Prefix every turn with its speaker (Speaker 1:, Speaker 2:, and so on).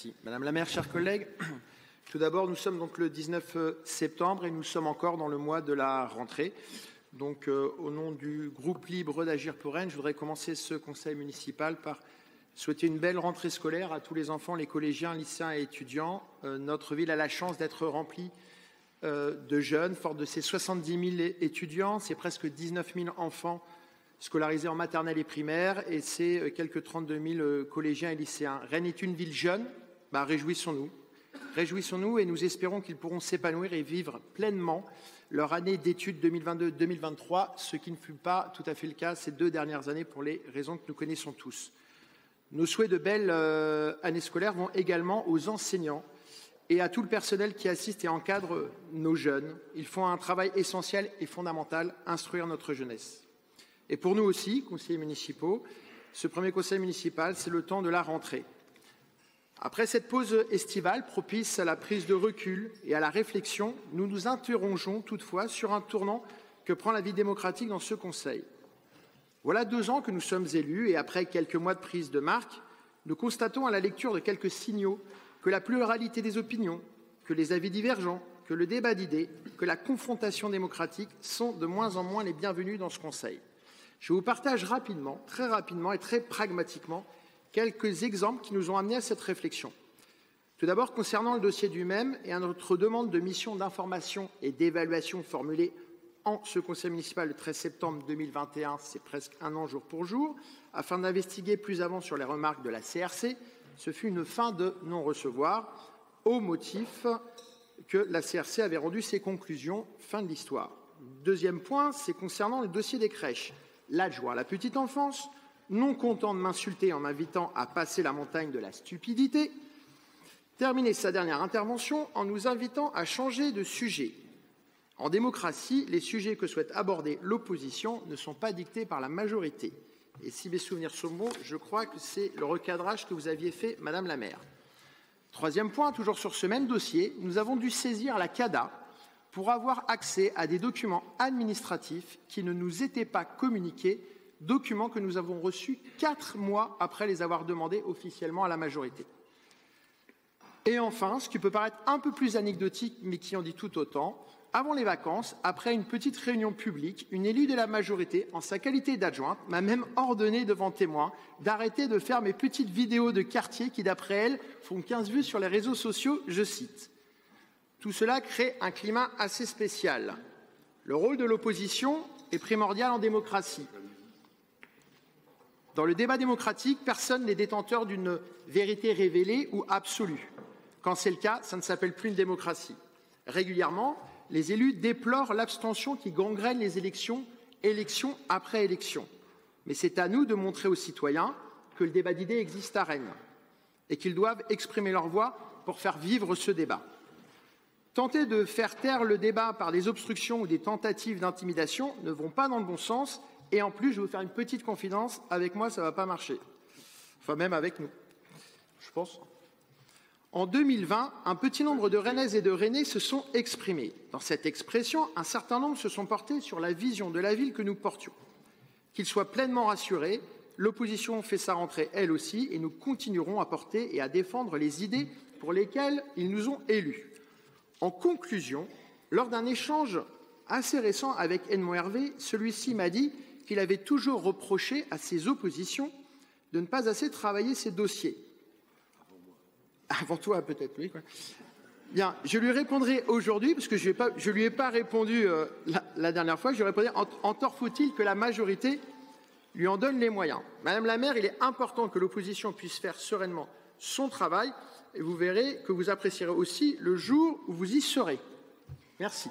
Speaker 1: Merci. Madame la maire, chers collègues, tout d'abord, nous sommes donc le 19 septembre et nous sommes encore dans le mois de la rentrée. Donc, au nom du groupe libre d'Agir pour Rennes, je voudrais commencer ce conseil municipal par souhaiter une belle rentrée scolaire à tous les enfants, les collégiens, lycéens et étudiants. Notre ville a la chance d'être remplie de jeunes, forte de ses 70 000 étudiants, c'est presque 19 000 enfants scolarisés en maternelle et primaire, et c'est quelques 32 000 collégiens et lycéens. Rennes est une ville jeune, réjouissons-nous. Réjouissons-nous et nous espérons qu'ils pourront s'épanouir et vivre pleinement leur année d'études 2022-2023, ce qui ne fut pas tout à fait le cas ces 2 dernières années pour les raisons que nous connaissons tous. Nos souhaits de belles années scolaires vont également aux enseignants et à tout le personnel qui assiste et encadre nos jeunes. Ils font un travail essentiel et fondamental, instruire notre jeunesse. Et pour nous aussi, conseillers municipaux, ce premier conseil municipal, c'est le temps de la rentrée. Après cette pause estivale propice à la prise de recul et à la réflexion, nous nous interrogeons toutefois sur un tournant que prend la vie démocratique dans ce conseil. Voilà 2 ans que nous sommes élus et après quelques mois de prise de marque, nous constatons à la lecture de quelques signaux que la pluralité des opinions, que les avis divergents, que le débat d'idées, que la confrontation démocratique sont de moins en moins les bienvenus dans ce conseil. Je vous partage rapidement, très rapidement et très pragmatiquement quelques exemples qui nous ont amenés à cette réflexion. Tout d'abord, concernant le dossier du même et à notre demande de mission d'information et d'évaluation formulée en ce conseil municipal le 13 septembre 2021, c'est presque 1 an jour pour jour, afin d'investiguer plus avant sur les remarques de la CRC, ce fut une fin de non-recevoir au motif que la CRC avait rendu ses conclusions. Fin de l'histoire. Deuxième point, c'est concernant le dossier des crèches. L'adjoint à la petite enfance, non content de m'insulter en m'invitant à passer la montagne de la stupidité, terminait sa dernière intervention en nous invitant à changer de sujet. En démocratie, les sujets que souhaite aborder l'opposition ne sont pas dictés par la majorité. Et si mes souvenirs sont bons, je crois que c'est le recadrage que vous aviez fait, Madame la maire. Troisième point, toujours sur ce même dossier, nous avons dû saisir la CADA pour avoir accès à des documents administratifs qui ne nous étaient pas communiqués, documents que nous avons reçus 4 mois après les avoir demandés officiellement à la majorité. Et enfin, ce qui peut paraître un peu plus anecdotique, mais qui en dit tout autant, avant les vacances, après une petite réunion publique, une élue de la majorité, en sa qualité d'adjointe, m'a même ordonné devant témoins d'arrêter de faire mes petites vidéos de quartier qui, d'après elle, font 15 vues sur les réseaux sociaux, je cite. Tout cela crée un climat assez spécial. Le rôle de l'opposition est primordial en démocratie. Dans le débat démocratique, personne n'est détenteur d'une vérité révélée ou absolue. Quand c'est le cas, ça ne s'appelle plus une démocratie. Régulièrement, les élus déplorent l'abstention qui gangrène les élections, élection après élection. Mais c'est à nous de montrer aux citoyens que le débat d'idées existe à Rennes et qu'ils doivent exprimer leur voix pour faire vivre ce débat. Tenter de faire taire le débat par des obstructions ou des tentatives d'intimidation ne vont pas dans le bon sens. Et en plus, je vais vous faire une petite confidence, avec moi, ça ne va pas marcher. Enfin, même avec nous, je pense. En 2020, un petit nombre de Rennaises et de Rennais se sont exprimés. Dans cette expression, un certain nombre se sont portés sur la vision de la ville que nous portions. Qu'ils soient pleinement rassurés, l'opposition fait sa rentrée elle aussi, et nous continuerons à porter et à défendre les idées pour lesquelles ils nous ont élus. En conclusion, lors d'un échange assez récent avec Edmond Hervé, celui-ci m'a dit qu'il avait toujours reproché à ses oppositions de ne pas assez travailler ses dossiers. Avant toi, peut-être, oui. Quoi. Bien, je lui répondrai aujourd'hui, parce que je ne lui ai pas répondu la dernière fois, je lui répondrai en tort faut-il que la majorité lui en donne les moyens. Madame la maire, il est important que l'opposition puisse faire sereinement son travail, et vous verrez que vous apprécierez aussi le jour où vous y serez. Merci.